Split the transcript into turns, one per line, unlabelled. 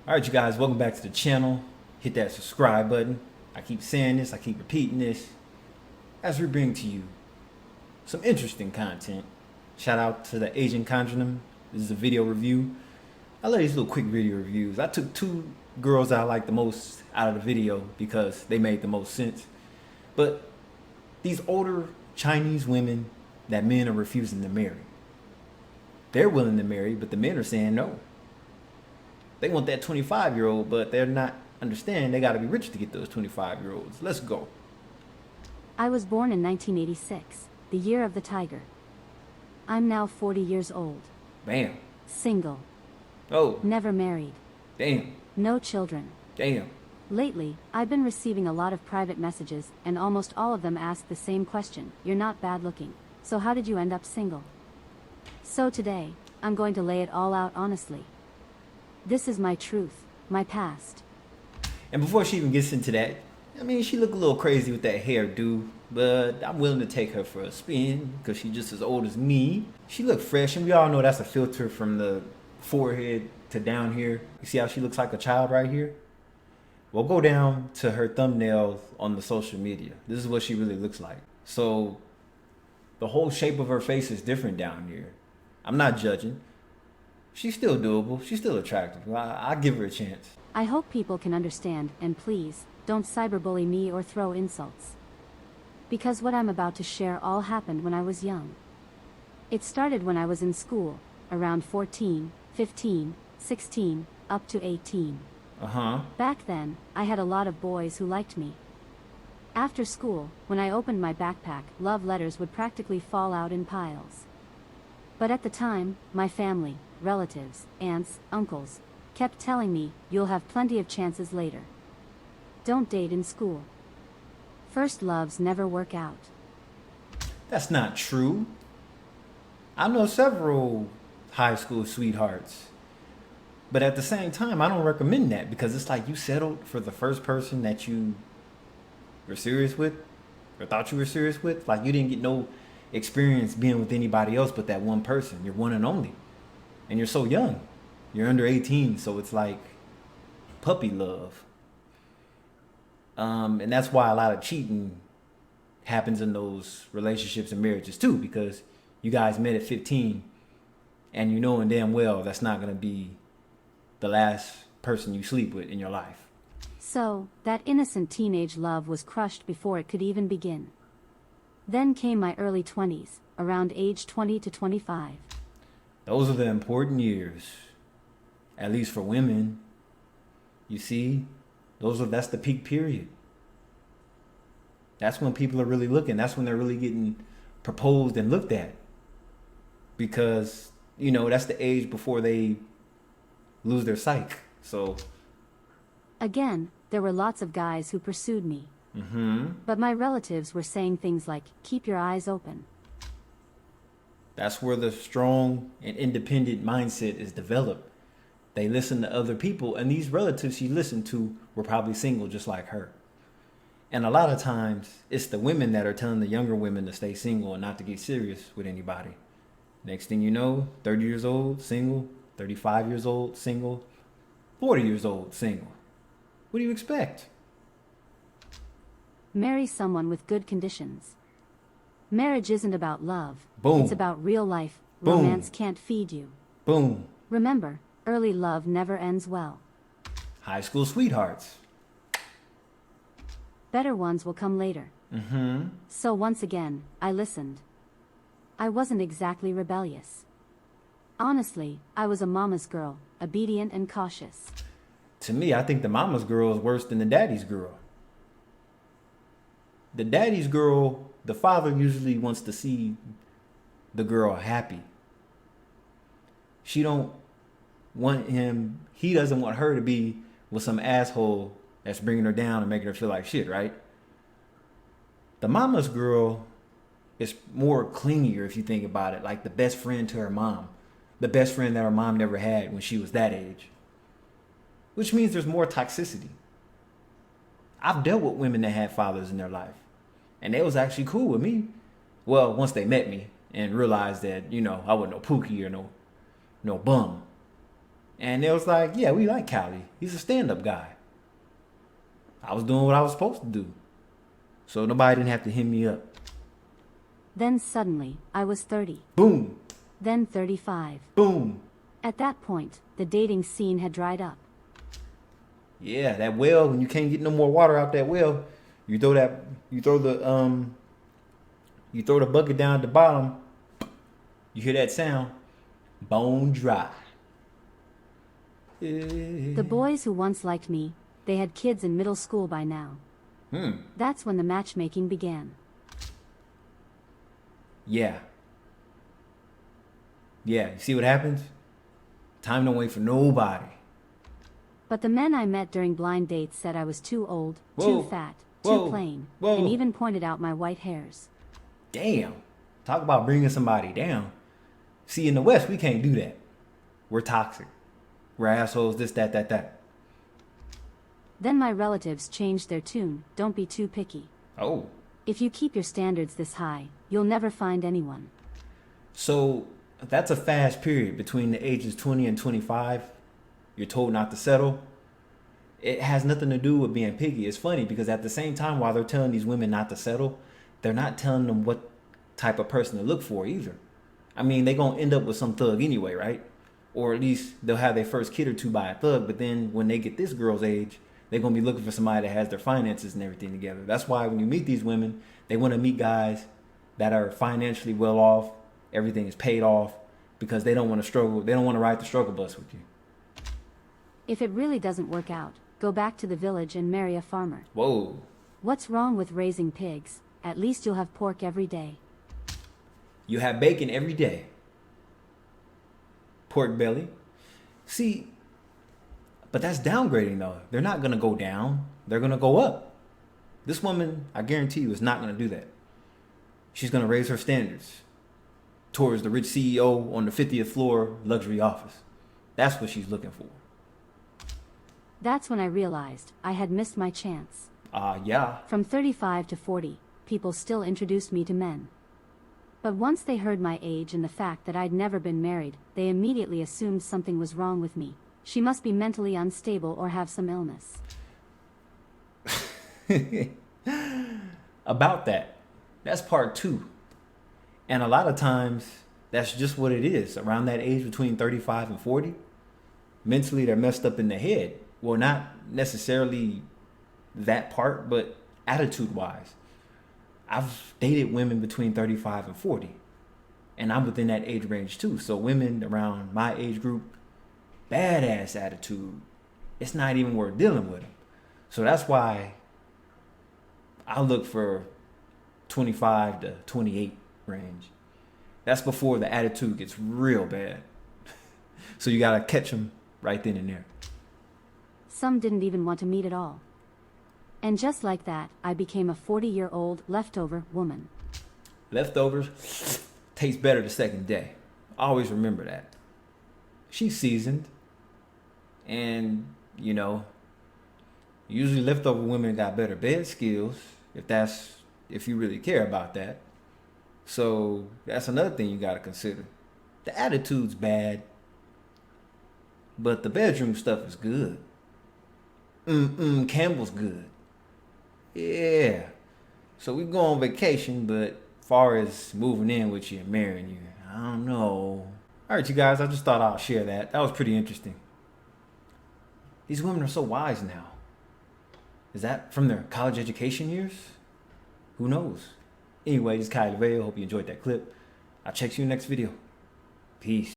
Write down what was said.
Alright, you guys, welcome back to the channel. Hit that subscribe button. I keep saying this, I keep repeating this, as we bring to you some interesting content. Shout out to the Asian Conjurum. This is a video review. I love these little quick video reviews. I took two girls that I like the most out of the video because they made the most sense. But these older Chinese women that men are refusing to marry. They're willing to marry, but the men are saying no. They want that 25-year-old, but they're not understanding they got to be rich to get those 25-year-olds. Let's go.
I was born in 1986, the year of the tiger. I'm now 40 years old.
Bam.
Single.
Oh.
Never married.
Damn.
No children.
Damn.
Lately, I've been receiving a lot of private messages, and almost all of them ask the same question. You're not bad looking, so how did you end up single? So today, I'm going to lay it all out honestly. This is my truth, my past.
And before she even gets into that, I mean, she look a little crazy with that hairdo, but I'm willing to take her for a spin because she's just as old as me. She look fresh, and we all know that's a filter from the forehead to down here. You see how she looks like a child right here? Well, go down to her thumbnails on the social media. This is what she really looks like. So the whole shape of her face is different down here. I'm not judging. She's still doable. She's still attractive. I give her a chance.
I hope people can understand, and please, don't cyberbully me or throw insults. Because what I'm about to share all happened when I was young. It started when I was in school, around 14, 15, 16, up to 18. Back then, I had a lot of boys who liked me. After school, when I opened my backpack, love letters would practically fall out in piles. But at the time, my family, relatives, aunts, uncles, kept telling me, you'll have plenty of chances later. Don't date in school. First loves never work out.
That's not true. I know several high school sweethearts. But at the same time, I don't recommend that because it's like you settled for the first person that you were serious with or thought you were serious with. Like you didn't get no experience being with anybody else but that one person. You're one and only. And you're so young. You're under 18, so it's like puppy love. And that's why a lot of cheating happens in those relationships and marriages too, because you guys met at 15 and you know damn well that's not going to be the last person you sleep with in your life.
So, that innocent teenage love was crushed before it could even begin. Then came my early 20s, around age 20 to 25.
Those are the important years, at least for women. You see, that's the peak period. That's when people are really looking. That's when they're really getting proposed and looked at. Because, you know, that's the age before they lose their psyche. So
again, there were lots of guys who pursued me. But my relatives were saying things like, keep your eyes open.
That's where the strong and independent mindset is developed. They listen to other people, and these relatives she listened to were probably single just like her. And a lot of times, it's the women that are telling the younger women to stay single and not to get serious with anybody. Next thing you know, 30 years old, single, 35 years old, single, 40 years old, single. What do you expect?
Marry someone with good conditions. Marriage isn't about love.
Boom.
It's about real life.
Boom.
Romance can't feed you.
Boom.
Remember, early love never ends well.
High school sweethearts.
Better ones will come later. So once again, I listened. I wasn't exactly rebellious. Honestly, I was a mama's girl, obedient and cautious.
To me, I think the mama's girl is worse than the daddy's girl. The daddy's girl, the father usually wants to see the girl happy. She don't want him, he doesn't want her to be with some asshole that's bringing her down and making her feel like shit, right? The mama's girl is more clingier if you think about it, like the best friend to her mom. The best friend that her mom never had when she was that age. Which means there's more toxicity. I've dealt with women that had fathers in their life. And they was actually cool with me. Well, once they met me and realized that, you know, I wasn't no pookie or no bum. And they was like, yeah, we like Callie. He's a stand-up guy. I was doing what I was supposed to do. So nobody didn't have to hit me up.
Then suddenly, I was 30.
Boom.
Then 35.
Boom.
At that point, the dating scene had dried up.
Yeah, that well, when you can't get no more water out that well, you throw the bucket down at the bottom, you hear that sound, bone dry.
The boys who once liked me, they had kids in middle school by now. That's when the matchmaking began.
Yeah. Yeah, you see what happens? Time don't wait for nobody.
But the men I met during blind dates said I was too old,
Whoa.
too fat,
Whoa.
too plain,
Whoa.
and even pointed out my white hairs.
Damn. Talk about bringing somebody down. See, in the West, we can't do that. We're toxic. We're assholes, this, that.
Then my relatives changed their tune, don't be too picky.
Oh.
If you keep your standards this high, you'll never find anyone.
So that's a fast period between the ages 20 and 25. You're told not to settle. It has nothing to do with being picky. It's funny because at the same time, while they're telling these women not to settle, they're not telling them what type of person to look for either. I mean, they're going to end up with some thug anyway, right? Or at least they'll have their first kid or two by a thug. But then when they get this girl's age, they're going to be looking for somebody that has their finances and everything together. That's why when you meet these women, they want to meet guys that are financially well off. Everything is paid off because they don't want to struggle. They don't want to ride the struggle bus with you.
If it really doesn't work out, go back to the village and marry a farmer.
Whoa.
What's wrong with raising pigs? At least you'll have pork every day.
You have bacon every day. Pork belly. See, but that's downgrading though. They're not going to go down. They're going to go up. This woman, I guarantee you, is not going to do that. She's going to raise her standards towards the rich CEO on the 50th floor luxury office. That's what she's looking for.
That's when I realized I had missed my chance.
Yeah.
From 35 to 40, people still introduced me to men. But once they heard my age and the fact that I'd never been married, they immediately assumed something was wrong with me. She must be mentally unstable or have some illness.
About that. That's part 2. And a lot of times, that's just what it is. Around that age between 35 and 40, mentally they're messed up in the head. Well, not necessarily that part, but attitude-wise. I've dated women between 35 and 40. And I'm within that age range too. So women around my age group, badass attitude. It's not even worth dealing with them. So that's why I look for 25 to 28 range. That's before the attitude gets real bad. So you gotta catch them right then and there.
Some didn't even want to meet at all. And just like that, I became a 40-year-old leftover woman.
Leftovers taste better the second day. Always remember that. She's seasoned. And, usually leftover women got better bed skills, if you really care about that. So that's another thing you gotta consider. The attitude's bad, but the bedroom stuff is good. Campbell's good. Yeah. So we go on vacation, but far as moving in with you and marrying you, I don't know. All right, you guys, I just thought I'll share that. That was pretty interesting. These women are so wise now. Is that from their college education years? Who knows? Anyway, this is Kyle Leveo. Hope you enjoyed that clip. I'll check you in the next video. Peace.